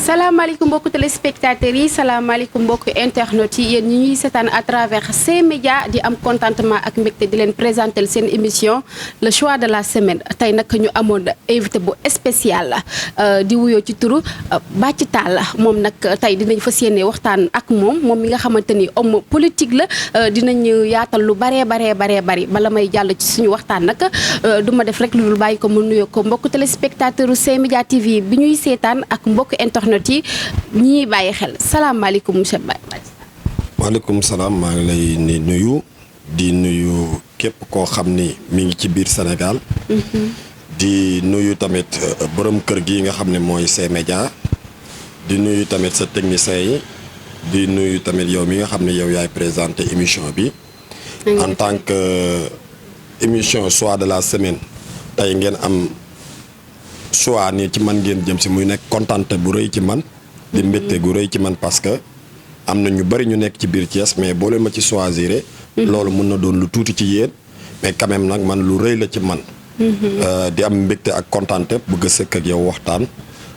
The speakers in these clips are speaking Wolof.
salaamaaleykum mbokku téléspectateurs yi salaamaaleykum mbokku internautes yi yéen ñi ñuy seetaan à travers C-Média di am contentement ak mbégte di leen présenter seen émission le choix de la semaine tey nag ñu amoon invité bu spécial di wuyoo ci turu Bathie Tall moom nag tey dinañ fas yéene waxtaan ak moom mi nga xamante ni homme politique la dinañ yaatal lu bari bala may jàll ci suñu waxtaan nag du ma def rek lu dul bàyyi ko mu nuyoo ko mbokku téléspectateur C-Média TV bi ñuy seetaan ak mbokku internet yi ñi bàyyi xel salaamaaleykum monsieur Bathie. maaleykum salaam maa ngi lay nuyu di nuyu képp koo xam ni mi ngi ci biir Sénégal. di nuyu tamit borom kër gi nga xam ne mooy C-Média di nuyu tamit sa technicien yi di nuyu tamit yow mi nga xam ne yow yaay présenté émission bi. en tant que émission choix de la semaine tey ngeen am. choix ni ci man ngeen jëm si muy nekk kontante bu rëy ci man di mbégte gu rëy ci man parce que am na ñu bari ñu nekk ci biir Thiès mais boo leen ma ci choisir loolu mën na doon lu tuuti ci yéen mais quand même nag man lu rëy la ci man di am mbégte ak kontante bëgg a sëkk ak yow waxtaan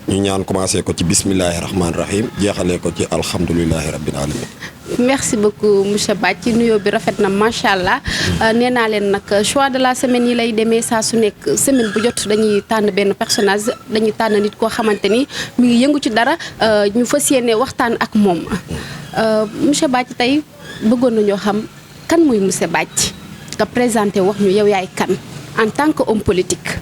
ñu ñaan commencé ko ci bismillahi rahmaani rahim jeexalee ko ci alhamdulilahi rabbil alamin merci beaucoup monsieur Bathie nuyoo bi rafet na macha allah nee naa leen nag choix de la semaine yi lay demee saa su nekk semaine bu jot dañuy tànn benn personnage dañuy tànn nit koo xamante ni mi ngi yëngu ci dara ñu fas yéene waxtaan ak moom monsieur Bathie tey bëggoon nañoo xam kan mooy monsieur Bathie nga présenté wax ñu yow yaay kan en tant que homme politique.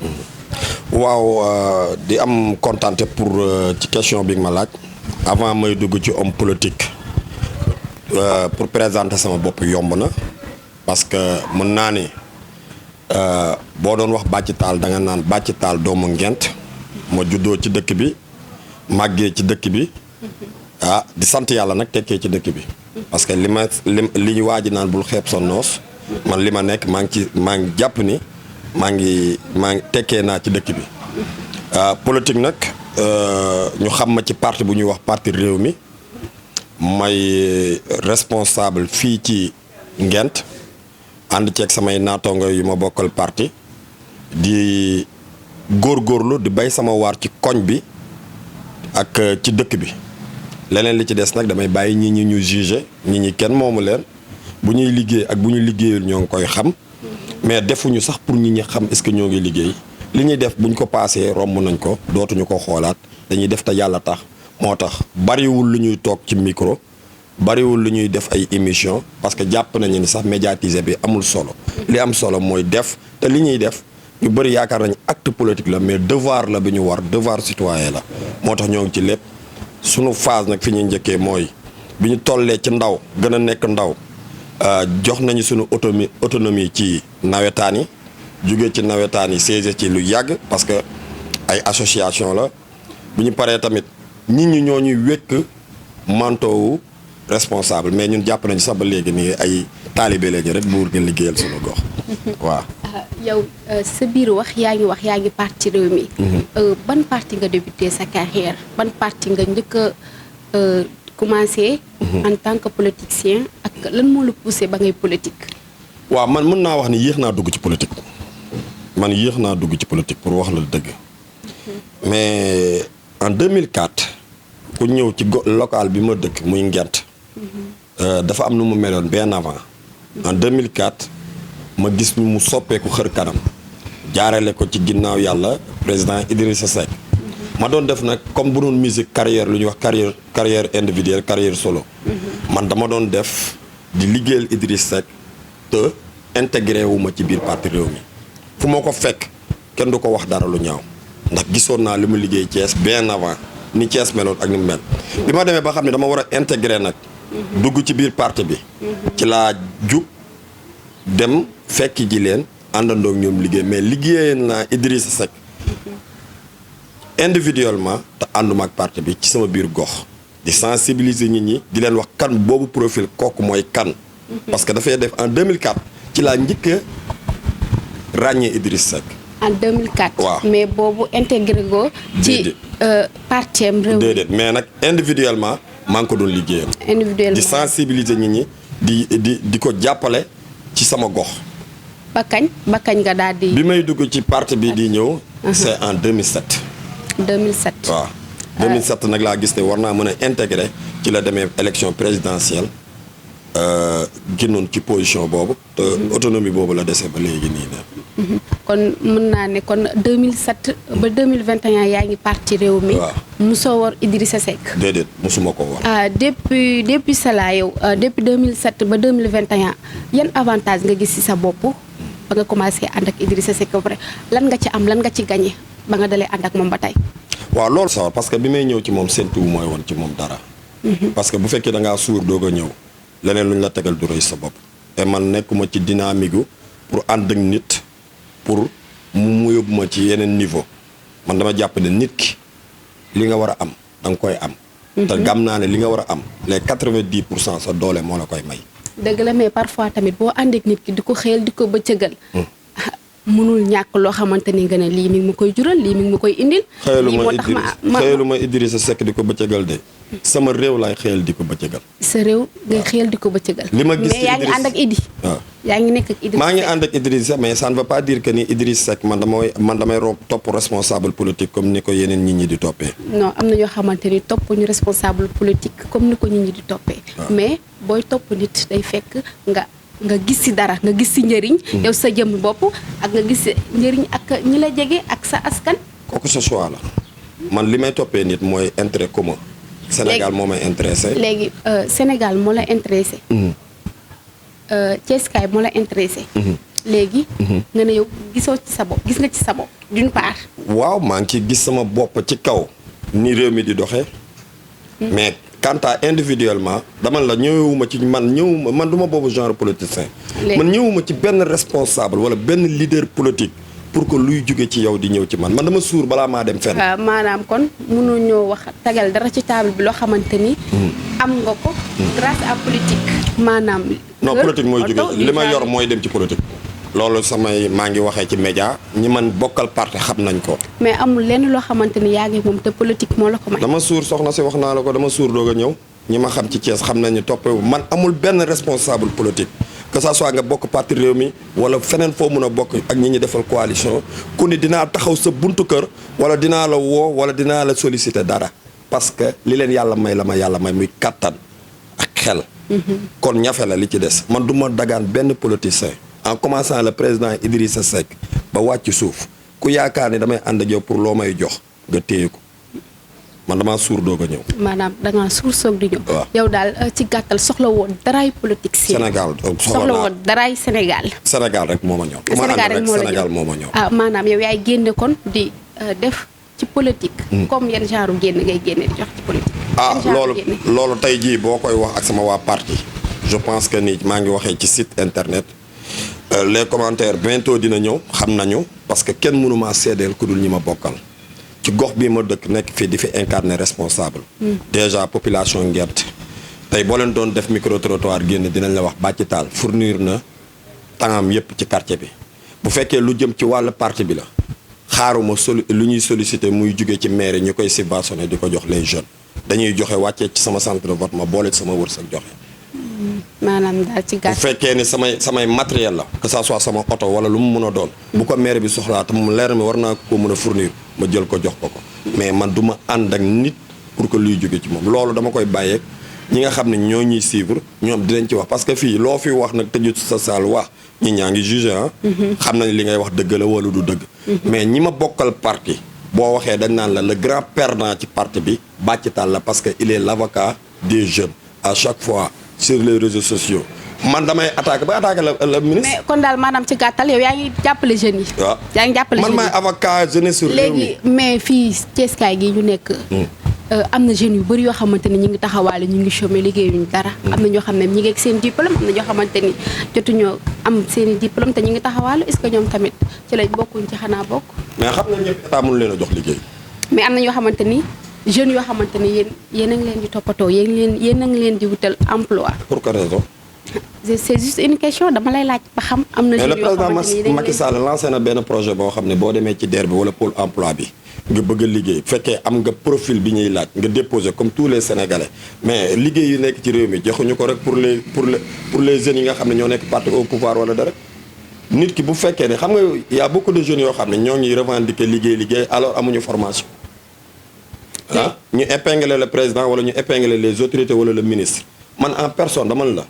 waaw di am contenté pour ci question bi nga ma laaj avant may dugg ci homme politique. pour présenter sama bopp yomb na parce que mën naa ni boo doon wax Bathie Tall da nga naan Bathie Tall doomu Ngent ma juddoo ci dëkk bi màggee ci dëkk bi di sant yàlla nag tekkee ci dëkk bi parce que li ñu waa ji naan bul xeeb sa noos man li ma nekk maa ngi jàpp ni maa ngi tekkee naa ci dëkk bi politique nag ñu xam ma ci parti bu ñuy wax parti réew mi may responsable fii ci Ngent ànd ceeg samay naataango yu ma bokkal parti di góorgóorlu di bay sama waar ci koñ bi ak ci dëkk bi leneen li ci des nag damay bàyyi ñi ñu juger ñi kenn moomu leen bu ñuy liggéey ak bu ñu liggéeyul ñoo ngi koy xam mais defuñu sax pour ñi xam est-ce que ñoo ngi liggéey li ñuy def buñ ko paasee romb nañ ko dootuñu ko xoolaat dañuy def te yàlla tax moo tax bariwul lu ñuy toog ci micro bariwul lu ñuy def ay émission parce que jàpp nañu ni sax médiatiser bi amul solo li am solo mooy def te li ñuy def ñu bëri yaakaar nañu acte politique la mais devoir la bi ñu war devoir citoyen la moo tax ñoo ngi ci lépp sunu phase nag fi ñuy njëkkee mooy bi ñu tollee ci ndaw gën a nekk ndaw jox nañu sunu autonomie ci nawetaan yi jóge ci nawetaan yi siège ci lu yàgg parce que ay association la bu ñu paree tamit nit ñi ñoo ñuy wékk manteau responsable mais ñun jàpp nañu sax ba léegi nii ay taalibe lañu rek buur nga liggéeyal suñu gox waaw. yow sa biir wax yaa ngi parti réew mi. ban parti nga débuté sa carrière ban parti nga njëkk a commencé. en tant que politicien ak lan moo la poussé ba ngay politique. waaw man mën naa wax ni yéex naa dugg ci politique pour wax la dëgg mais en 2004. ku ñëw ci local bi ma dëkk muy Ngent dafa am nu mu meloon bien avant en 2004 ma gis mu soppeeku xër kanam jaarale ko ci ginnaaw yàlla président Idrissa Seck ma doon def nag comme bu doon musique carrière lu ñuy wax carrière individuelle carrière solo man dama doon def di liggéeyal Idrissa Seck te intégré wu ma ci biir parti réew mi fu ma ko fekk kenn du ko wax dara lu ñaaw ndax gisoon naa li mu liggéey Thiès bien avant ni Thiès meloon ak ni mu mel bi ma demee ba xam ne dama war a intégrer nag dugg ci biir parti bi ci laa jug dem fekk ji leen àndandoo ak ñoom liggéey mais liggéeyee naa Idrissa Seck individuellement te ànduma ak parti bi ci sama biir gox di sensibiliser nit ñi di leen wax kan boobu profil kooku mooy kan parce que dafay def en 2004 ci laa njëkk a ràññee Idrissa Seck en 2004. waaw mais boobu intégré go ci parti am réew. déedéet mais nag individuellement maa ngi ko doon liggéeyam. individuellement di sensibiliser nit ñi di ko jàppale ci sama gox. ba kañ nga daal di. bi may dugg ci parti bi di ñëw. c'est en 2007. 2007 waaw. 2007 nag laa gis ne war naa mën a intégrer ci la demee élection présidentielle génnoon ci position boobu te autonomie boobu la dese ba léegi nii ne kon mën naa ne kon 2007 ba 2021 yaa ngi parti réew mi. waaw musoo war Idrissa Seck. déedéet musuma ko war. depuis cela yow depuis 2007 ba 2021 yan avantage nga gis ci sa bopp ba nga commencé ànd ak Idrissa Seck ba pare lan nga ci am lan nga ci gagné ba nga dalee ànd ak moom ba tey. waaw loolu sawar parce que bi may ñëw ci moom séntu mooy woon ci moom dara. parce que bu fekkee da ngaa suur doog a ñëw leneen lu ñu la tegal du rëy sa bopp. te man nekkuma ci dynamique pour ànd ak nit pour mu yóbbu ma ci yeneen niveau man dama jàpp ne nit ki li nga war a am da nga koy am. te gam naa ne li nga war a am les 90% sa doole moo la koy may. dëgg la mais parfois tamit boo ànd ak nit ki di ko xeel di ko bëccëgal. mënul ñàkk loo xamante ni nga ne lii mi ngi ma koy jural lii mi ngi ma koy indil. lii moo tax xëyalu ma Idrissa Seck di ko bëccëgal de sama réew laay xëyal di ko bëccëgal. sa réew ngay xëyal di ko bëccëgal. li ma gis mais yaa ngi ànd ak Idi. waaw yaa ngi nekk ak Idrissa Seck. maa ngi ànd ak Idrissa mais ça ne veut pas dire que ni Idrissa Seck man damay topp responsable politique comme ni ko yeneen nit ñi di toppee. non am na ñoo xamante ni topp ñu responsable politique comme ni ko nit ñi di toppee. mais booy topp nit day fekk nga gis ci dara nga gis ci njëriñ. yow sa jëm bopp ak nga gis njëriñ ak ñi la jege ak sa askan. kooku sa choix la man li may toppee nit mooy intérêt commun. Sénégal moo may intéressé. léegi Sénégal moo la intéressé. Thiès kaay moo la intéressé. léegi. nga ne yow gisoo ci sa bopp gis nga ci sa bopp d'une part. waaw maa ngi ciy gis sama bopp ci kaw ni réew mi di doxee. mais quant à individuellement dama la ñëwuma ci man du ma boobu genre politicien. man ñëwuma ci benn responsable wala benn leader politique pour que luy jóge ci yow di ñëw ci man dama suur balaa maa dem fenn. waaw maanaam kon mënoo ñoo wax tagal dara ci table bi loo xamante ni. am nga ko. grâce à politique. maanaam. non politique mooy jóge li ma yor mooy dem ci politique. loolu maa ngi waxee ci média ñi man bokkal parti xam nañ ko. mais amul lenn loo xamante ni yaa ngi moom te politique moo la ko may. dama suur soxna si wax naa la ko dama suur doog a ñëw ñi ma xam ci Thiès xam nañu toppee man amul benn responsable politique que ça soit nga bokk parti réew mi wala feneen foo mun a bokk ak ñi ñu defal coalition ku ni dinaa taxaw sa buntu kër wala dinaa la woo wala dinaa la solliciter dara parce que li leen yàlla may la ma yàlla may muy kattan ak xel. kon ñafe la li ci des man du ma dagaan benn politicien. en commençant le président Idrissa Seck ba wàcc suuf ku yaakaar ni damay ànd ak yow pour loo may jox nga téye ko man damaa suur doog a ñëw. maanaam dangaa suur soog di ñëw. waaw yow daal ci gàttal soxla woon daraay politique. Sénégal soxla woon daraay Sénégal. Sénégal rek moo ma ñëw. Sénégal moo ma ñëw. ah maanaam yow yaay génne kon di def ci politique. comme yan genre génn ngay génne di jox ci politique. loolu tey jii boo koy wax ak sama waa parti je pense que ni maa ngi waxee ci site internet. les commentaires bientôt dina ñëw xam nañu parce que kenn mënuma seedeel ku dul ñi ma bokkal ci gox bii ma dëkk nekk fii di fi incarner responsable. déjà population Nguent tey boo leen doon def micro trottoir génn dinañ la wax Bathie Tall fournir na tàngam yépp ci quartier bi bu fekkee lu jëm ci wàllu parti bi la xaaruma lu ñuy solliciter muy jóge ci maire ñu koy subventionné di ko jox les jeunes dañuy joxe wàccee ci sama centre de vote ma boole ci sama wërsëg joxe. maanaam daal ci gàtt. bu fekkee ni samay matériel la que ça soit sama oto wala lu mu mën a doon. bu ko maire bi soxlaa te mu leer mi war naa ko mën a fournir ma jël ko jox ko. mais man du ma ànd ak nit pour que luy jóge ci moom loolu dama koy bàyyeeg ñi nga xam ne ñoo ñuy suivre ñoom dinañ ci wax parce que fii loo fi wax nag tëju sa saal wax ñi ñaa ngi jugé ah. xam nañ li ngay wax dëgg la wala du dëgg. mais ñi ma bokkal parti boo waxee dañ naan la le grand perdant ci parti bi Bathie Tall la parce que il est l'avocat des jeunes à chaque fois. sur les réseaux sociaux man damay attaqué la ministre. mais kon daal maanaam ci gàttal yow yaa ngi jàppale jeunes yi. waaw yaa ngi jàppale jeunes yi man maay avocat jeunesse sur réew mi léegi mais fii Thiès kaay gi ñu nekk. am na jeunes yu bëri yoo xamante ni ñu ngi taxawaale ñu ngi chômé liggéeyuñu dara. am na ñoo xam ne ñi ngi ak seen diplôme am na ñoo xamante ni jotuñoo am seen i diplôme te ñu ngi taxawaale est-ce que ñoom tamit ci lañ bokkuñ ci xanaa bokk. mais xam nga ñëpp état mënu leen a jox liggéey. mais am na ñoo xamante ni. jeunes yoo xamante ni yéen a ngi leen di toppatoo yéen a ngi leen di wutal emploi. pour quelle raison. c'est juste une question dama lay laaj ba xam. am na jeunes yoo xamante ni mais le président Macky Sall lancé na benn projet boo xam ne boo demee ci DER bi wala pôle emploi bi nga bëgg a liggéey bu fekkee am nga profil bi ñuy laaj nga déposer comme tous les sénégalais mais liggéey yu nekk ci réew mi joxuñu ko rek pour les jeunes yi nga xam ne ñoo nekk parti au pouvoir wala dara. nit ki bu fekkee ne xam nga y a beaucoup de jeunes yoo xam ne ñoo ngi revendiquer liggéey alors amuñu formation. ñu épingler le président wala ñu épingler les autorités wala le ministre man en personne dama la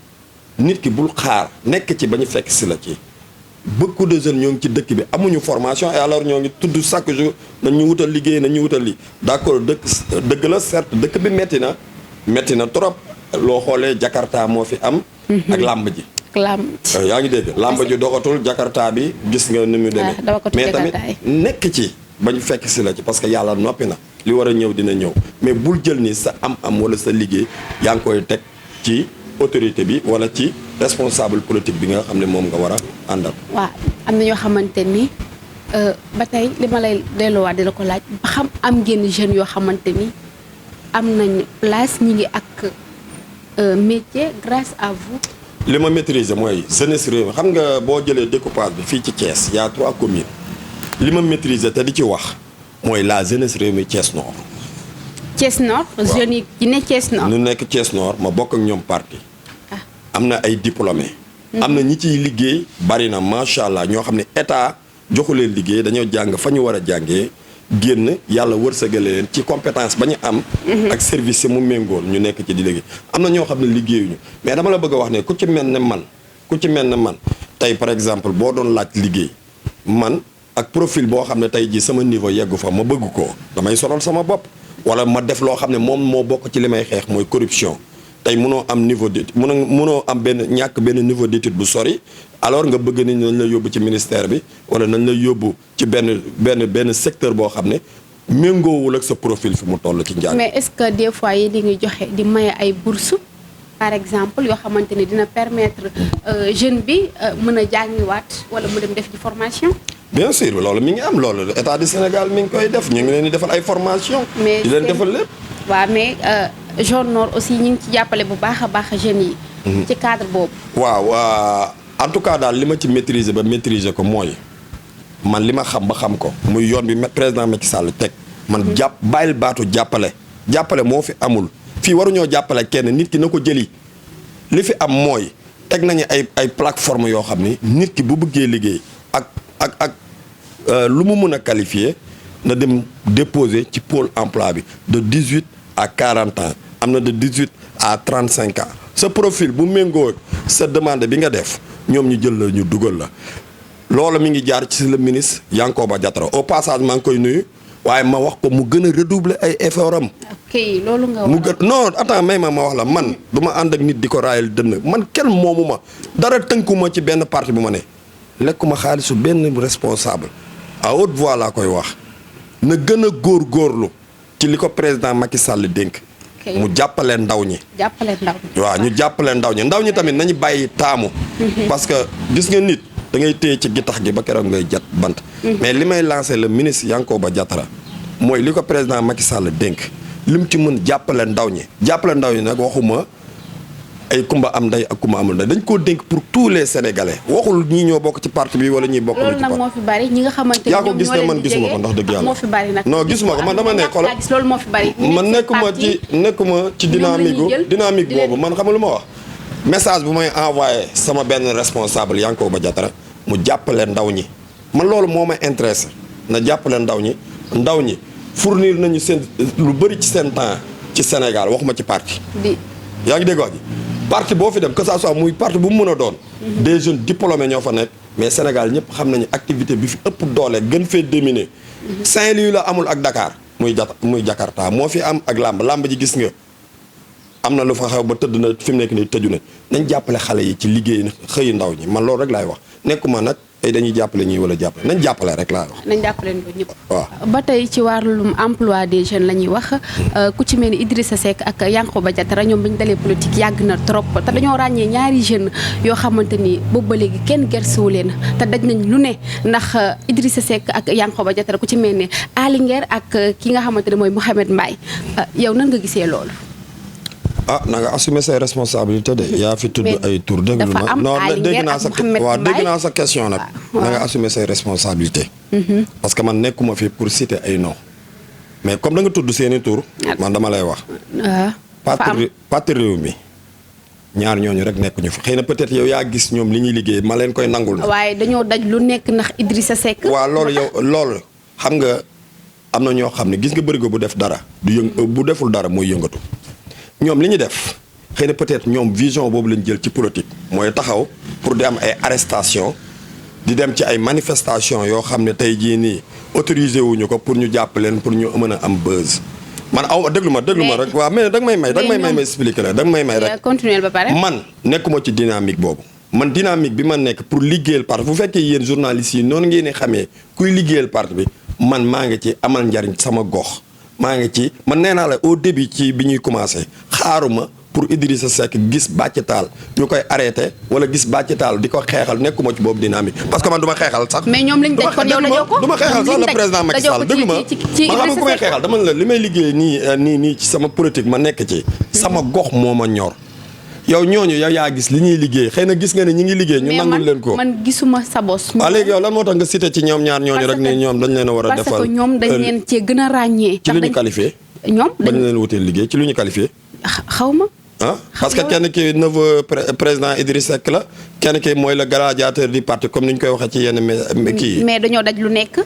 nit ki bul xaar nekk ci ba ñu fekk si la ci beaucoup de jeunes ñoo ngi ci dëkk bi amuñu formation et alors ñoo ngi tudd chaque jour nañ ñu wutal liggéey nañ ñu wutal li d'accord dëgg la certes dëkk bi metti na trop loo xoolee Jakarta moo fi am ak làmb ji yaa ngi dégg làmb ji doxatul Jakarta bi gis nga ni mu demee mais tamit nekk ci ba ñu fekk si la ci parce que yàlla noppi na li war a ñëw dina ñëw mais bul jël ni sa am wala sa liggéey yaa ngi koy teg ci autorité bi wala ci responsable politique bi nga xam ne moom nga war a àndal. waaw am na ñoo xamante ni ba tey li ma lay delloowaat di la ko laaj ba xam am ngeen jeunes yoo xamante ni am nañ place ñi ngi ak métier grâce à vous. li ma maîtriser mooy jeunesse réew mi xam nga boo jëlee découpage bi fii ci Thiès y a 3 communes li ma maîtriser te di ci wax mooy la jeunesse réew mi Thiès Nord. Thiès Nord. jeunes yi ne Thiès Nord. ñu nekk Thiès Nord ma bokk ak ñoom parti. am na ay diplômés. am na ñi ciy liggéey bari na macha allah ñoo xam ne état joxu leen liggéey dañoo jàng fa ñu war a jàngee génn yàlla wërsëgale leen ci compétence ba ñu am. ak service yi mu méngool ñu nekk ci di liggéey. am na ñoo xam ne liggéeyuñu mais dama la bëgg a wax ne ku ci mel ne man tey par exemple boo doon laaj liggéey man ak profil boo xam ne tey jii sama niveau yeggu fa ma bëgg ko damay sonal sama bopp. wala ma def loo xam ne moom moo bokk ci li may xeex mooy corruption. tey mënoo am niveau d'étude mënoo am ñàkk benn niveau d'étude bu sori alors nga bëgg ni nañ la yóbbu ci ministère bi wala nañ la yóbbu ci benn secteur boo xam ne méngoowul ak sa profil fi mu toll ci njàng. mais est-ce que des fois yi di ngi joxe di maye ay bourses par exemple yoo xamante ni dina permettre jeune bi mën a jàngiwaat wala mu dem def ci formation. bien sûr loolu mi ngi am loolu état du Sénégal mi ngi koy def ñu ngi leen di defal ay formation di leen defal lépp. waaw mais Zone Nord aussi ñu ngi ci jàppale bu baax a baax jeunes yi. ci cadre boobu. waaw en tout cas daal li ma ci maîtriser ko mooy man li ma xam ba xam ko muy yoon bi président Macky Sall teg. man bàyyil baatu jàppale moo fi amul. fii waruñoo jàppale kenn nit ki na ko jëli li fi am mooy teg nañu ay plateforme yoo xam ni nit ki bu bëggee liggéey ak lu mu mën a qualifier na dem déposer ci pôle emploi bi de 18 à 40 ans am na de 18 à 35 ans sa profil bu méngoo sa demande bi nga def ñoom ñu jël la ñu dugal la loolu mi ngi jaar ci le ministre Yankhoba Diattara au passage maa ngi koy nuyu waaye ma wax ko mu gën a redoubler ay effort am. ok loolu nga mu gën non attends may ma wax la man du ma ànd ak nit di ko raayal dënn man kenn moomu ma dara tënkuma ci benn parti bu ma ne lekkuma xaalisu benn responsable à haute voix laa koy wax na gën a góorgóorlu ci li ko président Macky Sall dénk. mu jàppale ndaw ñi. waaw ñu jàppale ndaw ñi tamit nañu bàyyi taamu. parce que gis nga nit da ngay téye ci gittax gi ba keroog ngay jat bant. mais li may lancer le ministre Yankhoba Diattara mooy li ko président Macky Sall dénk lim ci mën jàppale ndaw ñi nag waxuma ay kumba am ndey ak kumba amul ndey dañ koo dénk pour tous les sénégalais waxul ñii ñoo bokk ci parti bi wala ñii bokk. loolu nag moo fi bari ñi nga xamante ne yaa ko gis ne man gisuma ko ndax dëgg yàlla moo fi bari nag. non gisuma ko man dama ne xoolal loolu moo fi bari. man nekkuma ci dynamique boobu man xam nga lu ma wax. message bu may envoyé sama benn responsable Yankhoba Diattara mu jàppale ndaw ñi man loolu moo ma intéressé na jàppale ndaw ñi fournir nañu seen lu bëri ci seen temps ci Sénégal waxuma ci parti. yaa ngi dégg wax ji parti boo fi dem que ça soit muy parti bu mu mën a doon. des jeunes diplômés ñoo fa nekk. mais Sénégal ñëpp xam nañu activité bi fi ëpp doole gën fee dominer. Saint-Louis la amul ak Dakar muy Jakarta moo fi am ak làmb ji gis nga am na lu fa xew ba tëdd na fi mu nekk nii tëju na nañ jàppale xale yi ci liggéey xëyi ndaw ñi man loolu rek laay wax nekkuma nag ay dañuy jàppale ñii wala jàppale nañ jàppale rek laay wax. nañ jàppale ba ñëpp. waaw ba tey ci wàllum emploi des jeunes la ñuy wax ku ci mel ni Idrissa Seck ak Yankhoba Diattara ñoom bi ñu dalee politique yàgg na trop te dañoo ràññee ñaari jeunes yoo xamante ni boobu ba léegi kenn gersuwu leen te daj nañ lu ne ndax Idrissa Seck ak Yankhoba Diattara ku ci mel ni Aly Nguer ak ki nga xamante ne mooy Mouhamed Mbaye yow nan nga gisee loolu. na nga assumer ses responsabilités de yaa fi tudd ay tour déglu na non dégg naa sa question nag na nga assumer ses responsabilités parce que man nekkuma fi pour citer ay nom mais comme da nga tudd seeni tour man dama lay wax parti réew mi ñaar ñooñu rek nekkuñu fi xëy na peut-être yow yaa gis ñoom li ñuy liggéey ma leen koy nangul na waaye dañoo daj lu nekk ndax Idrissa Seck waaw loolu yow loolu xam nga am na ñoo xam ne gis nga bërigo bu def dara bu deful dara mooy yëngatu ñoom li ñu def xëy na peut-être ñoom vision boobu lañ jël ci politique mooy taxaw pour di am ay arrestation di dem ci ay manifestation yoo xam ne tey jii nii autorisé wuñu ko pour ñu jàpp leen pour ñu mën a am buzz man aw déglu ma rek waaw mais danga may ma expliquer la danga may rek continuer ba pare man nekkuma ci dynamique boobu man dynamique bi ma nekk pour liggéeyal parti bu fekkee yéen journalistes yi noonu ngeen xamee kuy liggéeyal parti bi man maa ngi ci amal njariñ sama gox maa ngi ci man nee naa la au début ci bi ñuy commencé xaaruma pour Idrissa Seck gis Bathie Tall ñu koy arrêté wala gis Bathie Tall di ko xeexal nekkuma ci boobu dynamique parce que man du ma xeexal sax. mais ñoom lañ daj kon yow dajoo ko du ma xeexal sax le président Macky Sall déglu ma man xam nga ku may xeexal dama la li may liggéey nii ci sama politique ma nekk ci sama gox moo ma ñor yow ñooñu yow yaa gis li ñuy liggéey xëy na gis nga ne ñi ngi liggéey ñu nangul leen ko man gisuma sa bos. waaw léegi yow lan moo tax nga cité ci ñoom ñaar ñooñu rek ni ñoom dañ leen a war a defal parce que ñoom dañ leen cee gën a ràññee. ci lu ñu qualifié ñoom dañ leen wuteel liggéey ci lu ñu qualifié xaw ma parce que kenn ki neveu président Idriss Seck la kenn ki mooy le gladiateur du parti comme ni ñu koy waxee ci yenn kii mais dañoo daj lu nekk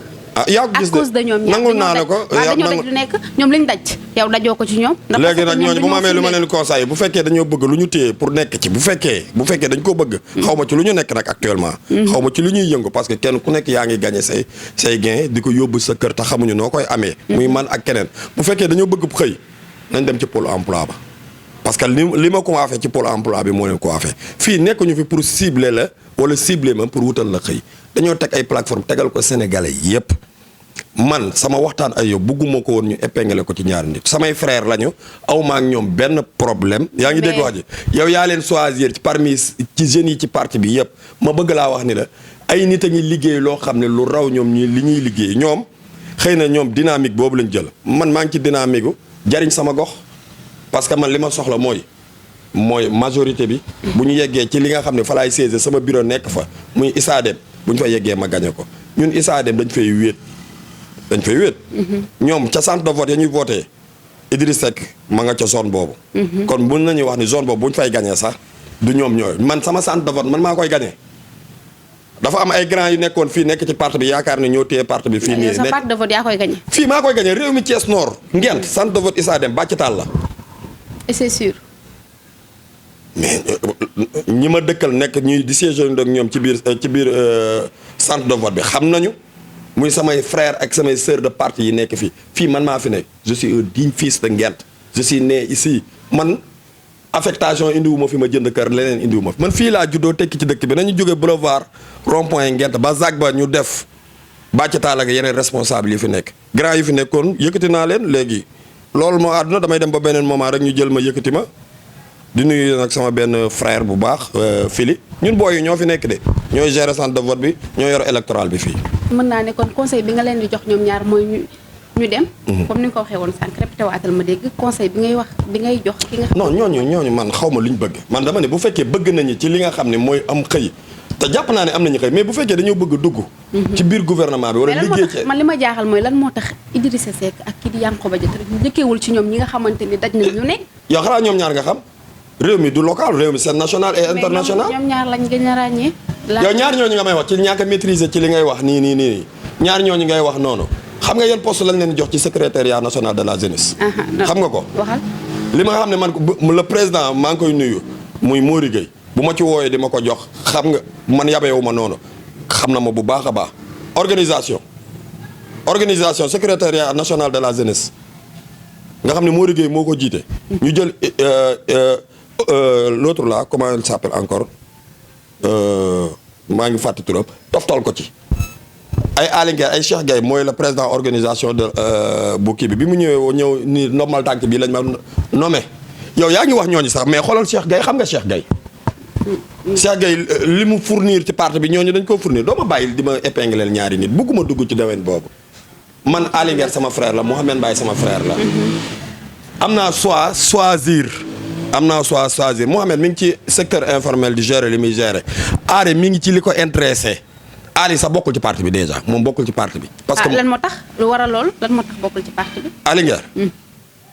yaa ko gis à cause de ñoom ñaar nangul naa ne ko dañoo daj lu nekk ñoom lañ daj yow dajoo ko ci ñoom léegi nag ñooñu bu ma amee lu ma leen conseil bu fekkee dañoo bëgg lu ñu téye pour nekk ci bu fekkee dañ ko bëgg xaw ma ci lu ñu nekk nag actuellement xaw ma ci lu ñuy yëngu parce que kenn ku nekk yaa ngi gagné say gain di ko yóbbu sa kër te xamuñu noo koy amee muy man ak keneen bu fekkee dañoo bëgg xëy nañ dem ci pôle emploi ba parce que li ma ko waafee ci pôle emploi bi moo leen ko waafee fii nekkuñu fi pour cibler la wala cibler ma pour wutal la xëy dañoo teg ay plateforme tegal ko sénégalais yépp man sama waxtaan ak yow bëgguma ko woon ñu épingler ko ci ñaari nit samay frère lañu aw ma ak ñoom benn problème yaa ngi dégg wax ji yow yaa leen choisir ci parmi ci jeunes yi ci parti bi yépp ma bëgg laa wax ni la ay nit a ngi liggéey loo xam ne lu raw ñoom ñi li ñuy liggéey ñoom xëy na ñoom dynamique boobu lañ jël man maa ngi ci dynamique gu jariñ sama gox parce que man li ma soxla mooy majorité bi bu ñu yeggee ci li nga xam ne fa laay siège sama bureau nekk fa muy ISADEM bu ñu fa yeggee ma gagné ko ñun ISADEM dañ fay wéet ñoom ca centre de vote ya ñuy voté Idriss Seck ma nga ca zone boobu kon mun nañuy wax ni zone boobu bu ñu fay gagné sax du ñoom ñooy man sama centre de vote man maa koy gagné dafa am ay grand yu nekkoon fii nekk ci parti bi yaakaar ne ñoo téye parti bi fii nii sa centre de vote yaa koy gagné fii maa koy gagné réew mi Thiès Nord Ngent centre de vote ISADEM Bathie Tall la et c'est sûr mais ñi ma dëkkal nekk ñuy di siège ak ñoom ci biir centre de vote bi xam nañu muy samay frère ak samay sœur de parti yi nekk fii man maa fi nekk je suis un digne fils de Ngent je suis né ici man affectation indiwuma fi ma jënd kër leneen indiwuma fi man fii laa juddoo tekki ci dëkk bi nañu jóge boulevard rond-point Ngent ba Zac ba ñu def Bathie Tall ak yeneen responsable yi fi nekk grand yi fi nekkoon yëkkati naa leen léegi loolu moo àdduna damay dem ba beneen moment rek ñu jël ma yëkkati ma di nuyu nag sama benn frère bu baax Philippe ñun booy yi ñoo fi nekk de ñooy gérer centre de vote bi ñoo yor électoral bi fii. mën naa ne kon conseil bi nga leen di jox ñoom ñaar mooy ñu dem. comme ni nga ko waxee woon sànq répété waatal ma dégg conseil bi ngay jox ki nga xam. non ñooñu man xaw ma lu ñu bëgg man dama ne bu fekkee bëgg nañu ci li nga xam ne mooy am xëy te jàpp naa ne am nañu xëy mais bu fekkee dañoo bëgg dugg. ci biir gouvernement bi wala liggéey ci. man li ma jaaxal mooy lan moo tax Idrissa Seck ak kii di Yankhoba Diattara njëkkeewul ci ñoom ñi nga xamante ni daj nañ ñu ne. yow xanaa ñoom ñaar nga xam réew mi du local réew mi c'est national et international. ñoom ñaar lañ gën a ràññee. yow ñaar ñooñu nga may wax ci ñàkk a maîtriser ci li ngay wax nii ñaar ñooñu ngay wax noonu xam nga yan poste lañ leen jox ci secrétariat national de la jeunesse. xam nga ko. waxal li ma xam ne man le président maa ngi koy nuyu muy Mori Gueye bu ma ci wooyee di ma ko jox xam nga man yabeewu ma noonu xam na ma bu baax a baax organisation secrétariat national de la jeunesse nga xam ne Mori Gueye moo ko jiite. ñu jël l'autre là comment il s'appelle encore maa ngi fàtte turam toftal ko ci. ay Aly Nguer ay Cheikh Gueye mooy le président organisation de bu kii bi mu ñëw ni normal tànk bi lañ ma nommé yow yaa ngi wax ñooñu sax mais xoolal Cheikh Gueye xam nga Cheikh Gueye. Cheikh Gueye li mu fournir ci parti bi ñooñu dañ koo fournir doo ma bàyyi di ma épingler ñaari nit bëgguma dugg ci domaine boobu. man Aly Nguer sama frère la Mouhamed Mbaye sama frère la. am naa choisir Mouhamed mi ngi ci secteur informel di gérer li muy gérer Aly mi ngi ci li ko intéressé. Ali sax bokkul ci parti bi déjà moom bokkul ci parti bi. parce que lan moo tax lu waral loolu lan moo tax bokkul ci parti bi. Aly Nguer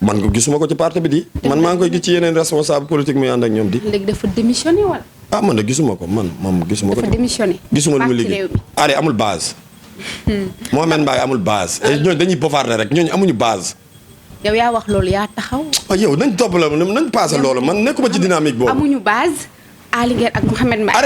man ko gisuma ko ci parti bi di. man maa ngi koy gis ci yeneen responsable politique muy ànd ak ñoom di. léegi dafa démissionné wala. man de gisuma ko man moom gisuma ko. dafa démissionné. gisuma lu mu liggéey Ali amul base. Mohamed Mbaye amul base. ñooñu dañuy bofarde rek ñooñu amuñu base. yow yaa wax loolu yaa taxaw. yow nañ topp la nañ passé loolu man nekkuma ci dynamique boobu. amuñu base. Ali Nguer ak Mohamed Mbaye.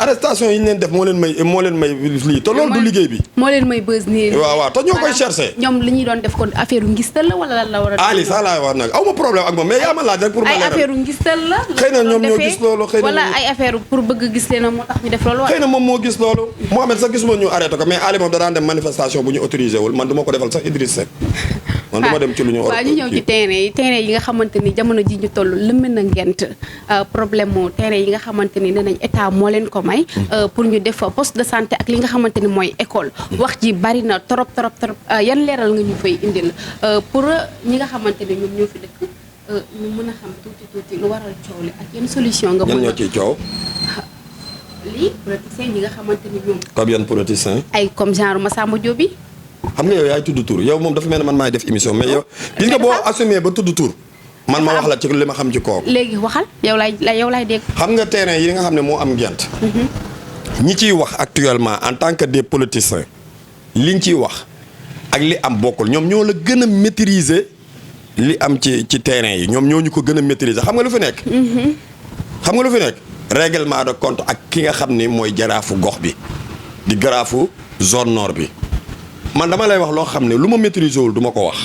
arrestation yi ñu leen def moo leen may lii te loolu du liggéey bi. moo leen may bës nii. waaw te ñoo koy cherché. ñoom li ñuy doon def kon affaire ngistal la wala lan la war a. Ali sax laay wax nag aw ma problème ak moom mais yaa ma laaj rek pour ma leeral. ay affaire ngistal la. xëy na ñoom ñoo gis loolu xëy na wala ay affaire pour bëgg gis leen moo tax ñu def loolu. xëy na moom moo gis loolu. Mohamed sax gisuma ñu arrêté ko mais Ali moom da daan dem manifestation bu ñu autorisé wul man du ma ko defal sax Idriss Seck. man du ma dem ci lu ñu. waaw ñu ñëw ci terrain yi nga xamante ni jamono ji ñu toll lëmb na ngent problème mu terrain yi nga xamante ni nee nañ état moo leen ko may pour ñu def poste de santé ak li nga xamante ni mooy école wax ji bari na trop yan leeral nga ñu fay indil pour ñi nga xamante ni ñoom ñoo fi dëkk ñu mën a xam tuuti lu waral coow li ak yan solution nga mën a ñoo ciy coow lii politiciens ñi nga xamante ni ñoom comme yan politiciens ay comme genre Massamba Diop bi xam nga yow yaay tudd tur yow moom dafa mel ne man maay def émission mais yow gis nga boo assumé ba tudd tur man ma wax la ci li ma xam ci kooku. léegi waxal yow laay dégg. xam nga terrain yi nga xam ne moo am Ngent. ñi ciy wax actuellement en tant que des politiciens liñ ciy wax ak li am bokkul ñoom ñoo la gën a maîtriser li am ci terrain yi ñoom ñoo ñu ko gën a maîtriser xam nga lu fi nekk. xam nga lu fi nekk règlement de compte ak ki nga xam ni mooy jaraafu gox bi di jaraafu zone nord bi man dama lay wax loo xam ne lu ma maîtriser wul du ma ko wax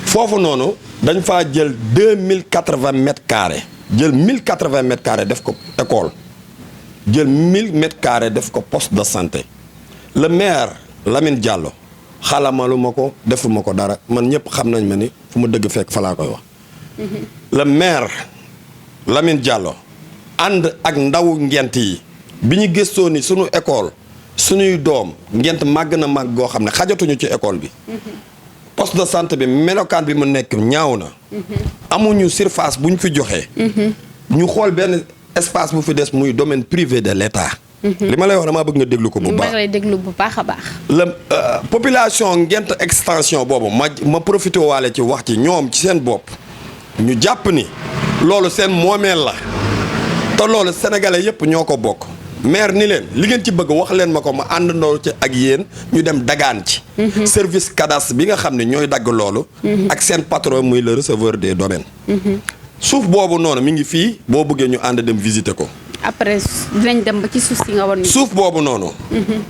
foofu noonu. dañ faa jël 2080 mètres carrés jël 1080 mètres carrés def ko école jël 1000 mètres carrés def ko poste de santé le maire Lamine Diallo xalamalu ma ko defuma ko dara man ñëpp xam nañ ma ni fu ma dëgg fekk fa laa koy wax. le maire Lamine Diallo ànd ak ndawu Ngent yi bi ñu gëstoo ni sunu école sunuy doom Ngent màgg na màgg goo xam ne xajatuñu ci école bi. poste de santé bi melokaan bi mu nekk ñaaw na. amuñu surface bu ñu fi joxee. ñu xool benn espace bu fi des muy domaine privé de l'État. li ma lay wax damaa bëgg nga déglu ko bu baax. ma lay déglu bu baax a baax. la population Ngent extension boobu ma profité waale ci wax ci ñoom ci seen bopp ñu jàpp ni loolu seen moomeel la te loolu sénégalais yëpp ñoo ko bokk. maire ni leen li ngeen ci bëgg wax leen ma ko ma àndandoo ci ak yéen ñu dem dagaan ci. service cadastre bi nga xam ne ñooy dagg loolu. ak seen patron muy le receveur des domaines. suuf boobu noonu mi ngi fii boo bëggee ñu ànd dem visiter ko. après dinañ dem ba ci suuf si nga war. suuf boobu noonu.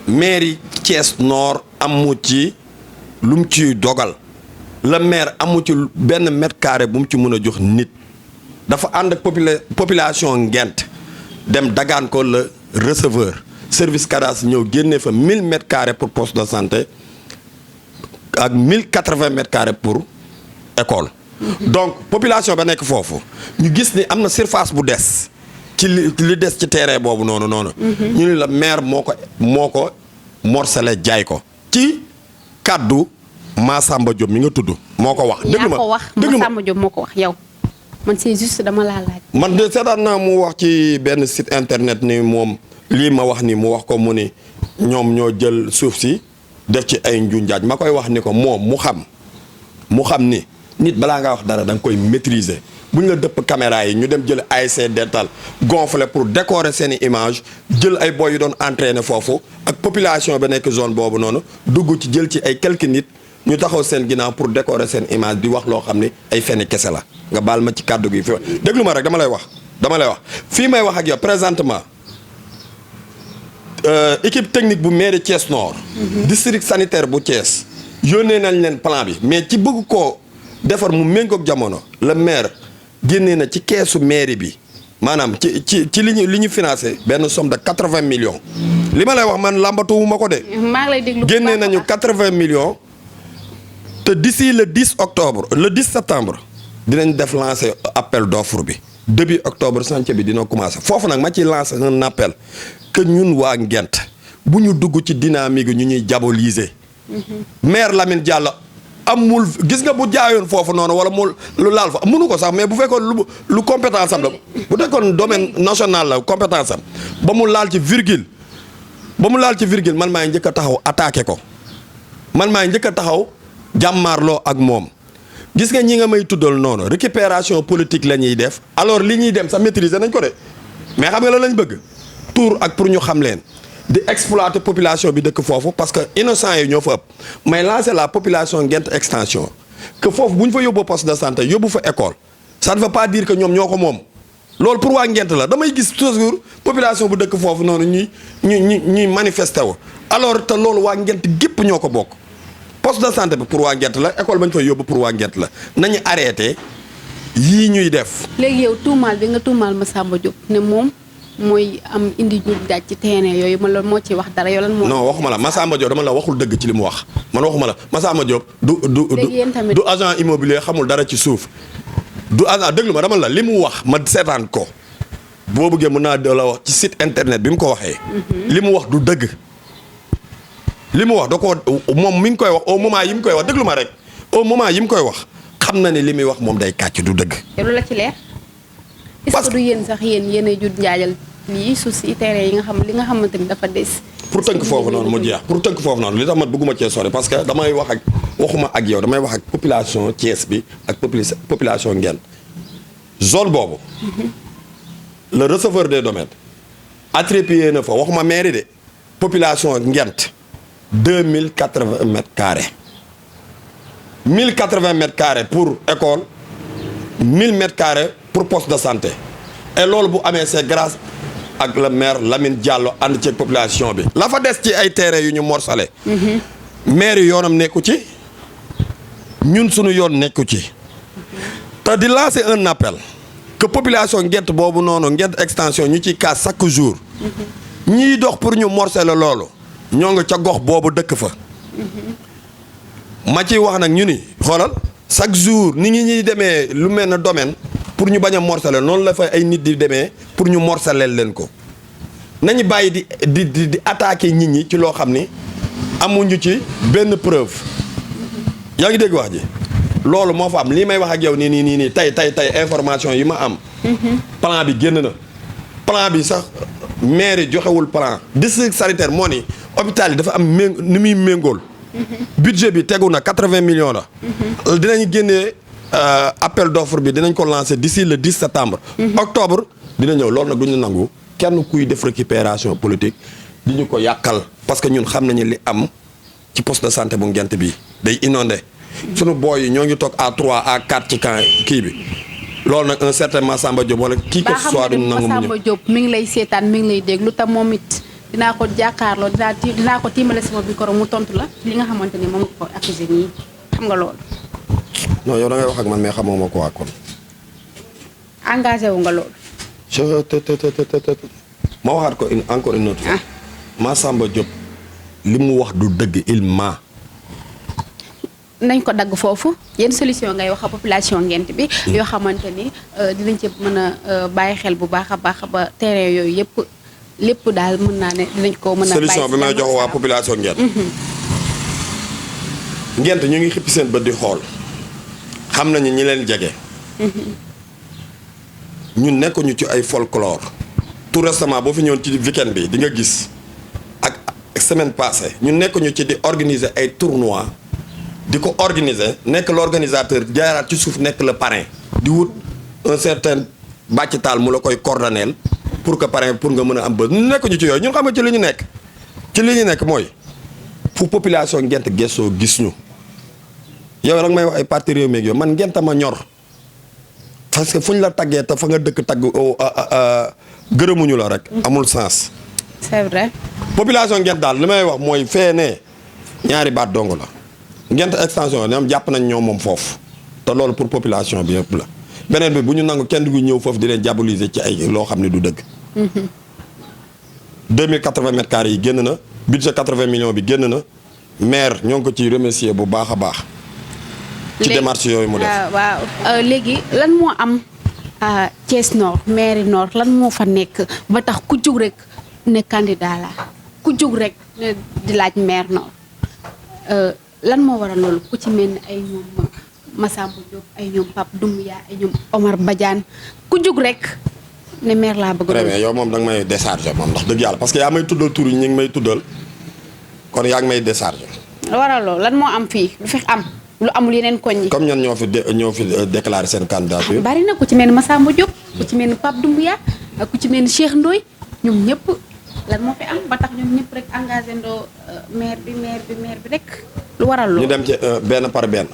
mairie Thiès Nord amu ci lu mu ciy dogal. le maire amu ci benn mètre carré bu mu ci mën a jox nit. dafa ànd ak population Ngent dem dagaan ko la. receveur service cadastre ñëw génnee fa 1000 mètres carrés pour poste de santé ak 1080 mètres carrés pour école. donc population ba nekk foofu ñu gis ni am na surface bu des ci li des ci terrain boobu noonu. ñu ni la maire moo ko morcelé jaay ko. ci kaddu Massamba Diop mi nga tudd. moo ko wax déglu ma Massamba Diop moo ko wax yow. man c'est juste dama laa laaj. man de seetaan naa mu wax ci benn site internet ni moom lii ma wax ni mu wax ko mu ni ñoom ñoo jël suuf si def ci ay njunjaaj ma koy wax ni ko moom mu xam ni nit balaa ngaa wax dara da nga koy maîtriser bu ñu la dëpp caméra yi ñu dem jël ASC dental gonflé pour décorer seeni image jël ay boy yu doon entraîner foofu ak population ba nekk zone boobu noonu dugg ci jël ci ay quelques nit ñu taxaw seen ginnaaw pour décorer seen image di wax loo xam ni ay fenn kese la nga baal ma ci kàddu gi fi déglu ma rek dama lay wax fii may wax ak yow présentement équipe technique bu mairie Thiès Nord. district sanitaire bu Thiès yónnee nañ leen plan bi mais ci bëgg koo defar mu méngoog jamono le maire génnee na ci keesu mairie bi maanaam ci li ñu financé benn somme de 80 millions. li ma lay wax man làmbatuwu ma ko de. maa ngi lay déglu génnee nañu 80 millions. te d'ici le 10 octobre le 10 septembre dinañ def lancer appel d'offre bi début octobre chantier bi dina commencer foofu nag ma ci lancer un appel que ñun waa Ngent bu ñu dugg ci dynamique ñu ñuy diaboliser. maire Lamine Diallo amul gis nga bu jaayoon foofu noonu wala mu lu laal fa mënu ko sax mais bu fekkoon lu compétence am la bu fekkoon domaine national la compétence am ba mu laal ci virgule man maay njëkk a taxaw attaqué ko man maay njëkk a taxaw jàmmaarloo ak moom gis nga ñi nga may tuddal noonu récupération politique la ñuy def alors li ñuy dem sax maîtriser nañ ko de mais xam nga la lañ bëgg tour ak pour ñu xam leen di exploiter population bi dëkk foofu parce que innocent yi ñoo fa ëpp may lancer la population Nguent extension que foofu bu ñu fa yóbboo poste de santé yóbbu fa école ça ne veut pas dire que ñoom ñoo ko moom loolu pour waa Nguent la damay gis toujours population bu dëkk foofu noonu ñuy manifester wu alors te loolu waa Nguent gépp ñoo ko bokk poste de santé bi pour waa Nguent la école bañ fa yóbbu pour waa Nguent la nañu arrêté yii ñuy def. léegi yow tuumaal bi nga tuumaal Massamba Diop ne moom mooy am indi ñu daaj ci terrain yooyu man loolu moo ci wax dara yow lan moo. non waxuma la Massamba Diop dama la waxul dëgg ci li mu wax man waxuma la Massamba Diop du agent immobilier xamul dara ci suuf du agent déglu ma dama la li mu wax ma seetaan ko boo bëggee mën naa la wax ci site internet bi mu ko waxee. li mu wax du dëgg. li mu wax da ko moom mi ngi koy wax au moment yi mu koy wax déglu ma rek au moment yi mu koy wax xam na ne li muy wax moom day kàcc du dëgg. te lu la ci leer. est-ce que du yéen sax yéen a jut njaajal lii suuf si terrain yi nga xam li nga xamante ni dafa des. pour tënk foofu noonu mu jeex pour tënk foofu noonu li tax ma bëgguma cee sori parce que damay wax ak waxuma ak yow damay wax ak population Thiès bi ak population Nguent zone boobu. le receveur des domaines attribué na fa waxuma mairie de population Nguent 2080 mètres carrés 1080 mètres carrés pour école 1000 mètres carrés pour poste de santé et loolu bu amee c'est grâce ak le maire Lamine Diallo ànd ceeg population bi. la fa des ci ay terrain yu ñu morcelé. maire yi yoonam nekku ci ñun suñu yoon nekku ci te di lancer un appel que population Nguent boobu noonu Nguent extension ñu ciy kaas chaque jour. ñiy dox pour ñu morcelé loolu. ñoo nga ca gox boobu dëkk fa. ma ciy wax nag ñu ni xoolal chaque jour ni ngi ñuy demee lu mel ne domaine pour ñu bañ a morcelé noonu la fa ay nit di demee pour ñu morcelé leen ko nañu bàyyi di attaquer nit ñi ci loo xam ni amuñu ci benn preuve yaa ngi dégg wax ji loolu moo fa am lii may wax ak yow nii tey information yi ma am. plan bi génn na plan bi sax maire joxewul plan district sanitaire moo ni hôpital yi dafa am ni muy méngool. budget bi tegu na 80 millions la. dinañ génnee appel d'offre bi dinañ ko lancer d'ici le 10 septembre. octobre dina ñëw loolu nag duñu nangu kenn kuy def récupération politique di ñu ko yàqal parce que ñun xam nañu li am ci poste de santé bu Nguent bi day inondé. sunu booy yi ñoo ngi toog à 4 ci camp kii bi loolu nag un certain Massamba Diop wala kii que ce soit duñu nangu mu ñëw. Massamba Diop mi ngi lay seetaan mi ngi lay déglu te moom it dinaa ko jàkkaarloo dinaa ko tiimale sama micro mu tontu la li nga xamante ni moom nga ko accusé nii xam nga loolu. non yow da ngay wax ak man mais xamoo ma ko waa kon. engagé wu nga loolu. ma waxaat ko encore une autre fois. Massamba Diop li mu wax du dëgg il ment. nañ ko dagg foofu yenn solution ngay wax a population Nguent bi. yoo xamante ni dinañ ci mën a bàyyi xel bu baax a baax ba terrain yooyu yëpp. lépp daal mën naa ne dinañ ko mën a. solution bi may jox waa population Nguent. Nguent ñu ngi xippi seen bët di xool xam nañu ñi leen jege. ñun nekkuñu ci ay folklore. tout récemment boo fi ñëwoon ci weekend bi di nga gis ak semaine passée ñun nekkuñu ci di organiser ay tournois di ko organiser nekk l'organisateur jaaraat ci suuf nekk le parrain. di wut un certain bàcc taal mu la koy coordonner. pour que parrain pour nga mën a am bës ñu nekk ñu ci yooyu ñun xam nga ci li ñu nekk ci li ñu nekk mooy fu population Nguent gëstoo gis ñu yow nag may wax ay parti réew mi ak yow man Nguent ma ñor parce que fu ñu la taggee te fa nga dëkk tagg gërëmuñu la rek. amul sens. c'est vrai. population Nguent daal li may wax mooy fee ñaari baat dong la Nguent extension ñoom jàpp nañ ñoom moom foofu te loolu pour population bi yëpp la. beneen bi bu ñu nangu kenn du ñëw foofu di leen diaboliser ci ay loo xam ne du dëgg. 2080 mètres carrés yi génn na budget 80 millions bi génn na maire ñoo ngi ko ciy remercier bu baax a baax. ci démarche yooyu mu def waaw léegi lan moo am Thiès Nord mairie Nord lan moo fa nekk ba tax ku jug rek ne candidat la ku jug rek ne di laaj maire Nord lan moo waral loolu ku ci mel ni ay ñoom. Massamba Diop ay ñoom Pape Doumbia ay ñoom Omar Badiane ku jug rek ne maire laa bëgg. très bien yow moom danga may décharger moom ndax dëgg yàlla parce que yaa may tuddal tur yi ñu ngi may tuddal kon yaa ngi may décharger. waral loolu lan moo am fii lu fi am lu amul yeneen koñ yi. comme ñan ñoo fi déclaré seen candidature. bari na ku ci mel ni Massamba Diop ku ci mel ni Pape Doumbia ku ci mel ni Cheikh Ndoye ñoom ñëpp lan moo fi am ba tax ñoom ñëpp rek engagé ndoo maire bi rek. lu waral loolu ñu dem ci benn par benn.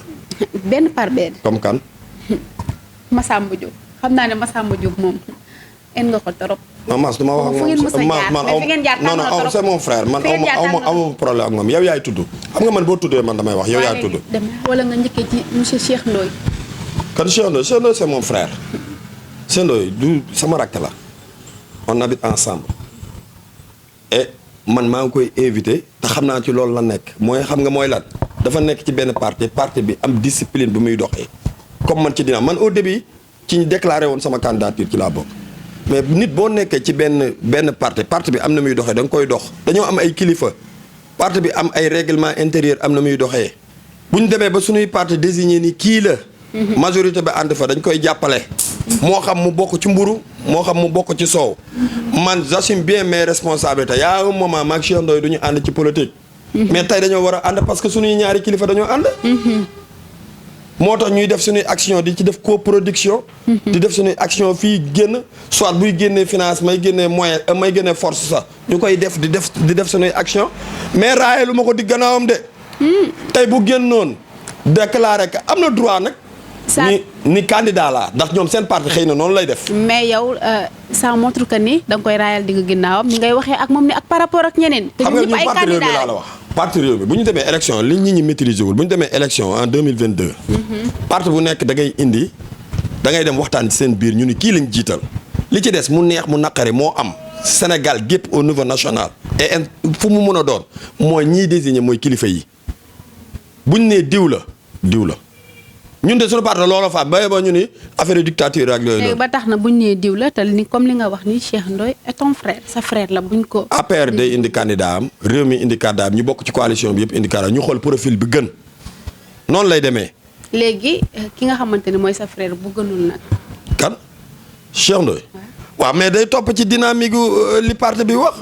benn par benn. comme kan. Massamba Diop xam naa ne Massamba Diop moom en nga ko trop. non Mass du ma wax fu ngeen mës a jaar mais fi ngeen jaar non non c'est mon frère man amu problème ak moom yow yaay tudd xam nga man boo tuddee man damay wax yow yaay tudd. wala nga njëkkee ci monsieur Cheikh Ndoye. kan Cheikh Ndoye c'est mon frère. Cheikh Ndoye du sama rakk la on habite ensemble et man maa ngi koy invité te xam naa ci loolu la nekk mooy xam nga mooy lan dafa nekk ci benn parti bi am discipline bu muy doxee comme man ci dina man au début ci ñu déclaré woon sama candidature ci laa bokk mais nit boo nekkee ci benn parti bi am na muy doxee da nga koy dox dañoo am ay kilifa parti bi am ay règlement intérieur am na muy doxee bu ñu demee ba suñuy parti désigné ni kii la majorité ba ànd fa dañ koy jàppale moo xam mu bokk ci mburu moo xam mu bokk ci soow man j'assume bien mes responsabilités y a un moment maag Cheikh Ndoye du ñu ànd ci politique mais tey dañoo war a ànd parce que suñuy ñaari kilifa dañoo ànd moo tax ñuy def suñuy action di ci def coproduction di def suñuy action fii génn soit buy génnee finance may génnee moyen may génnee force sax ñu koy def di def suñuy action mais raaye lu ma ko di gannaawam de tey bu génnoon déclaré que am na droit nag ni candidat la ndax ñoom seen parti xëy na noonu lay def. mais yow ça montre que ni da nga koy raayal digg ginnaawam ni ngay waxee ak moom ni ak par rapport ak ñeneen. te ñun ñëpp ay parti réew mi laa la wax. parti réew mi bu ñu demee élection li nit ñi maîtriser wul bu ñu demee élection en 2022. parti bu nekk da ngay indi da ngay dem waxtaan ci seen biir ñu ni kii lañ jiital li ci des mu neex mu naqari moo am Sénégal gépp au niveau national. et fu mu mën a doon mooy ñiy désigner mooy kilifa yi buñ nee diw la. ñun de suñu parti looloo fa ba ñu ni affaire dictature ak yooyu. ba tax na buñ nee diw la te ni comme li nga wax ni Cheikh Ndoye est ton frère sa frère la buñ ko. APR day indi candidat am réew mi indi candidat am ñu bokk ci coalition bi yëpp indi candidat ñu xool profil bi gën noonu lay demee. léegi ki nga xamante ne mooy sa frère bu gënul nag. kan Cheikh Ndoye. waaw mais day topp ci dynamique li parti bi wax.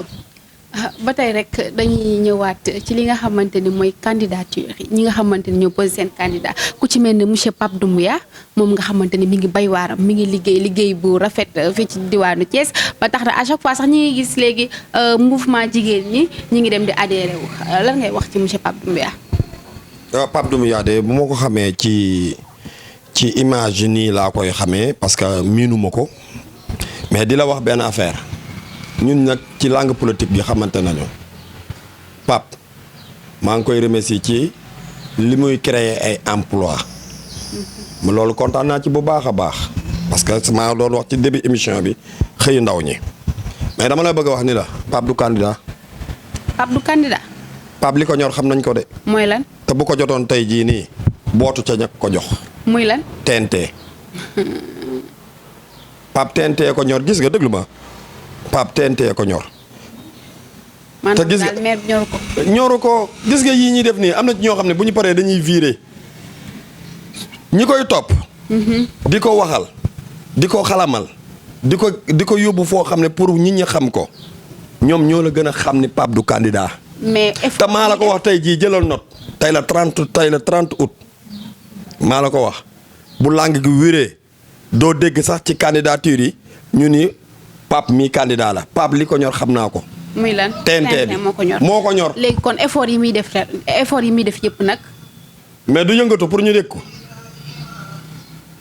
ba tey rek dañuy ñëwaat ci li nga xamante ni mooy candidature yi ñi nga xamante ni ñoo posé seen candidat ku ci mel ne monsieur Pape Doumbouya moom nga xamante ni mi ngi bay waaram mi ngi liggéey bu rafet fii ci diwaanu Thiès ba tax na à chaque fois sax ñi ngi gis léegi mouvement jigéen ñi ngi dem di adhéré wu lan ngay wax ci monsieur Pape Doumbouya. Pape Doumbouya de bu ma ko xamee ci image nii laa koy xamee parce que miinuma ko mais di la wax benn affaire. ñun nag ci langue politique bi xamante nañu Pape maa ngi koy remercier ci li muy créer ay emploi loolu kontaan naa ci bu baax a baax parce que maa doon wax ci début émission bi xëy ndaw ñi mais dama lay bëgg a wax ni la Pape du candidat. Pape du candidat. Pape li ko ñor xam nañ ko de. mooy lan. te bu ko jotoon tey jii nii bootu ca ñàkk ko jox. muy lan. TNT. Pape TNT ko ñor gis nga déglu ma. Pape TNT ko ñor. te gis nga maire ñoru ko. ñoru ko gis nga yii ñuy def nii am na ci ñoo xam ne bu ñu paree dañuy virer ñi koy topp. di ko waxal di ko xalamal di ko yóbbu foo xam ne pour nit ñi xam ko ñoom ñoo la gën a xam ni Pape du candidat. mais te maa la ko wax tey jii jëlal note tey la 30 août maa la ko wax bu langue gi wéree doo dégg sax ci candidature yi ñu ni. Pape mii candidat la Pape li ko ñor xam naa ko. muy lan TNT bi moo ko ñor. léegi kon effort yi muy def yëpp nag. mais du yëngatu pour ñu yëg ko.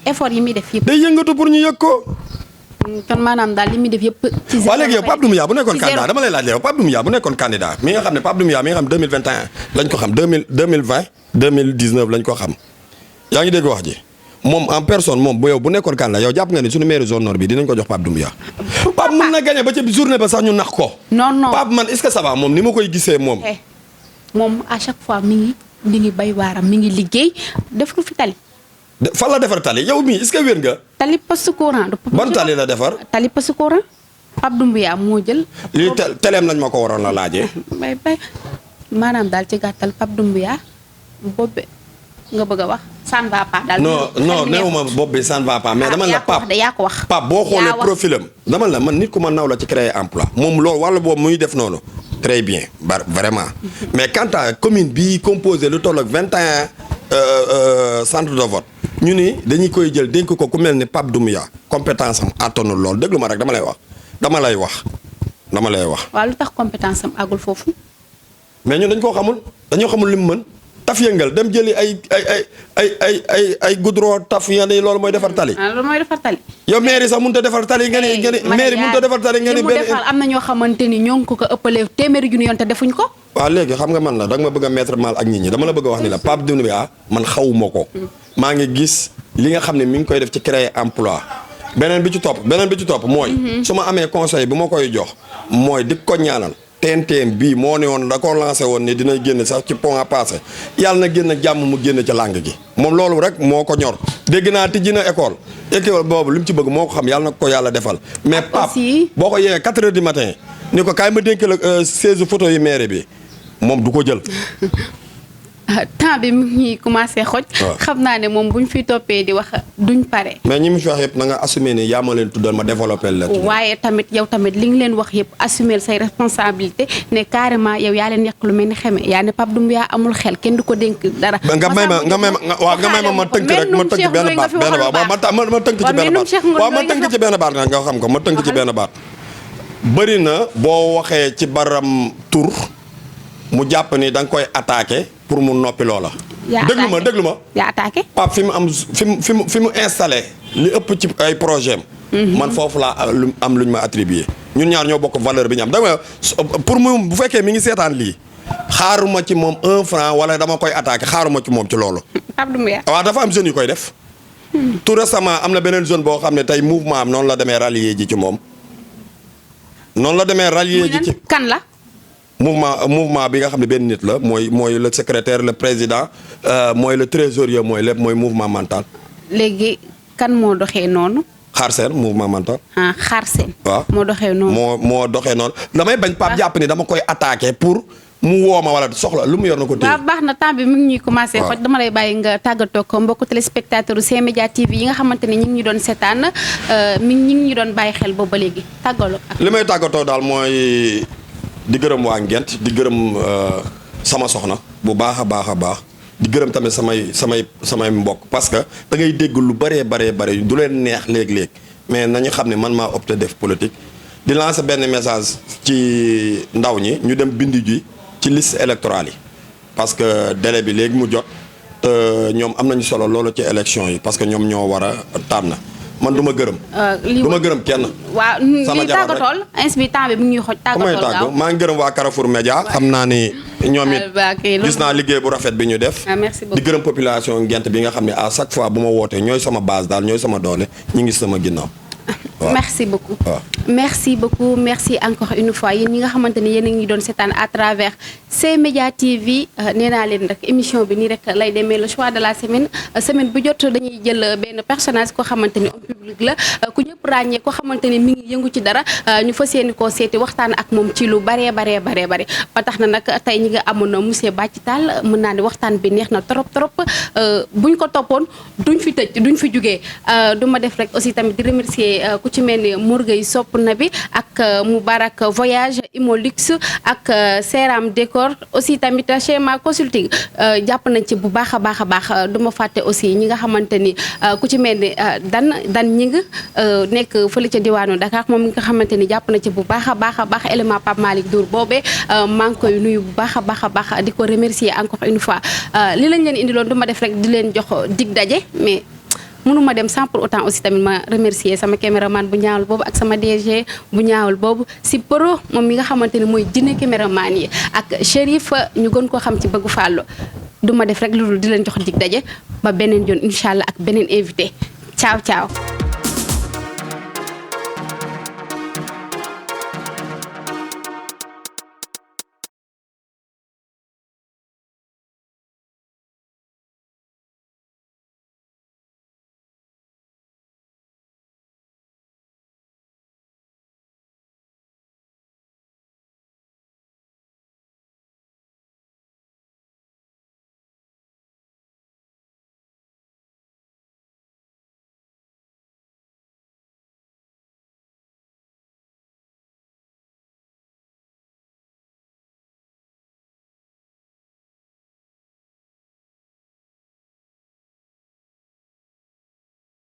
effort yi muy def yëpp. day yëngatu pour ñu yëg ko. kon maanaam daal li muy def yëpp. ci waaw léegi yow Pape Doumbouya bu nekkoon candidat dama lay laaj yow Pape Doumbouya bu nekkoon candidat mi nga xam ne Pape Doumbouya mi nga xam 2021 lañ ko xam 2020 2019 lañ ko xam yaa ngi dégg wax ji. moom en personne moom bu yow bu nekkoon candidat yow jàpp nga ni suñu maire zone nord bi dinañ ko jox Pape Doumbouya. Pape mën na gagné ba ca journée ba sax ñu nax ko. non Pape man est-ce que ça va moom ni ma koy gisee moom. moom à chaque fois mi ngi bay waaram mi ngi liggéey def lu fi tali. fan la defar tali yow mii est-ce que wér nga. tali poste courant. ban tali la defar. tali poste courant. Pape Doumbouya moo jël. lii teleem lañ ma ko waroon la laajee. bay maanaam daal ci gàttal Pape Doumbouya boobu nga bëgg a wax. ça ne va pas daal. non néew ma bopp bi ça ne va pas mais dama la Pape yaa ko wax Pape boo xoolee profilam dama la man nit ku ma naw la ci créer emploi moom loolu wala boobu muy def noonu très bien vraiment mais quant à commune bi composé lu toll ak 21 centre de vote ñu ni dañuy koy jël dénk ko ku mel ni Pape Doumbouya compétence am attanul loolu déglu ma rek dama lay wax dama lay wax. waaw lu tax compétence am àggul foofu. mais ñun dañ koo xamul dañoo xamul li mu mën taf yëngal dem jëli ay goudron taf ya ne loolu mooy defar tali. loolu mooy defar tali. yow mairie sax mënut a defar tali nga ni mairie mënut a defar tali nga ni benn am na ñoo xamante ni ñoo ngi ko ëppalee téeméeri junni yoon te defuñ ko. waaw léegi xam nga man la da nga ma bëgg a mettre mal ak nit ñi dama la bëgg a wax ni la Pape Doumbia man xawuma ko. maa ngi gis li nga xam ne mi ngi koy def ci créer emploi beneen bi ci topp mooy. su ma amee conseil bi ma koy jox mooy di ko ñaanal. TNTM bii moo ne woon da ko lancé woon ne dina génn sax ci pont à passé yàlla na génn jàmm mu génn ca làng gi moom loolu rek moo ko ñor dégg naa tijji na école boobu li mu ci bëgg moo ko xam yàlla na ko yàlla defal. mais Pape boo ko yeewee 4 heures du matin ni ko kaay ma dénk la 16 photo yi maire bi moom du ko jël. temps bi mu ngi commencé xoj. xam naa ne moom bu ñu fi toppee di wax duñ pare. mais ñi mu fi wax yëpp na nga assumé ni yaa ma leen tuddal ma développé la. waaye tamit yow tamit li nga leen wax yëpp assumé say responsabilité ne carrément yow yaa leen yàq lu mel ni xeme yaa ne Pape Doumbia amul xel kenn du ko dénk dara. nga may ma ma tënk rek ma tënk benn baat ma tënk ci benn baat waaw ma tënk ci benn baat nga xam ko ma tënk ci benn baat. bëri na boo waxee ci baram tur mu jàpp ni da nga koy attaqué pour mu noppi loola. déglu ma. yaa attaqué. Pape fi mu installé li ëpp ci ay projet man foofu laa am luñ ma attribué. ñun ñaar ñoo bokk valeur bi ñu am dama pour mu bu fekkee mi ngi seetaan lii xaaruma ci moom 1 franc wala dama koy attaqué xaaruma ci moom ci loolu. Pape Doumbia. waaw dafa am jeunes yu koy def. tout récemment am na beneen jeune boo xam ne tey mouvement am noonu la demee rallier ji ci moom. noonu la demee rallier ji ci kan la. mouvement bi nga xam ne benn nit la mooy le secrétaire le président mooy le trésorier mooy lépp mooy mouvement mental. léegi kan moo doxee noonu. xaar seen mouvement mental. xaar seen. waaw moo doxee noonu. moo doxee noonu damay bañ Pape jàpp ni dama koy attaqué pour mu woo ma wala soxla lu mu yor na ko téye. waaw baax na temps bi mi ngi ñuy commencé. xoj dama lay bàyyi nga tàggatoo ko mbokku téléspectateur C-Media TV yi nga xamante ne ñu ngi ñu doon seetaan ñu ngi ñu doon bàyyi xel boobu ba léegi tàggaloo ak. li may tàggatoo daal mooy. di gërëm waa Ngent di gërëm sama soxna bu baax a baax di gërëm tamit samay mbokk parce que da ngay dégg lu bëree du leen neex léeg-léeg mais nañu xam ne man maa opté def politique di lancer benn message ci ndaw ñi ñu dem bindu ji ci liste électorale yi parce que délai bi léegi mu jot te ñoom am nañu solo loolu ci élection yi parce que ñoom ñoo war a tànn man du ma gërëm. du ma gërëm kenn. waaw sama lii tàggatool instant temps bi mu ngi ñuy xoj. tàggatool gaaw maa ngi gërëm waa Carrefour Média. xam naa ni ñoom it gis naa liggéey bu rafet bi ñu def. merci beaucoup di gërëm population Ngent bi nga xam ne à chaque fois bu ma wootee ñooy sama base daal ñooy sama doole ñu ngi sama ginnaaw. merci beaucoup. Merci encore une fois yéen ñi nga xamante ni yéen a ngi doon seetaan à travers C-Media TV nee naa leen rek émission bi nii rek lay demee le choix de la semaine bu jot dañuy jël benn personnage koo xamante ni homme public la ku ñëpp ràññee koo xamante ni mi ngi yëngu ci dara ñu fas yéene koo seeti waxtaan ak moom ci lu baree ba tax na nag tey ñi nga amoon monsieur Bathie Tall mën naa ne waxtaan bi neex na trop buñ ko toppoon duñ fi tëj duñ fi jugee du ma def rek aussi tamit di remercier ku ci mel ni Mourgueil sopp na bi ak Moubarak voyage Imolux ak Seram décor aussi tamit Schéma consulting jàpp nañ ci bu baax a baax du ma fàtte aussi ñi nga xamante ni ku ci mel ni dan ñi nga nekk fële ca diwaanu Dakar moom mi nga xamante ni jàpp na ci bu baax a baax élément Pape Malick Dour boobee maa ngi koy nuyu bu baax a baax di ko remercier encore une fois li lañ leen indiloon du ma def rek di leen jox dig daje mais mënuma dem sans pour autant aussi tamit ma remercier sama caméraman bu ñaawul boobu ak sama DG bu ñaawul boobu si pro moom mi nga xamante ni mooy jinne caméraman yi ak Chérif ñu gën koo xam ci bëggu fàllu du ma def rek lu dul di leen jox dig daje ba beneen yoon incha allah ak beneen invité ciao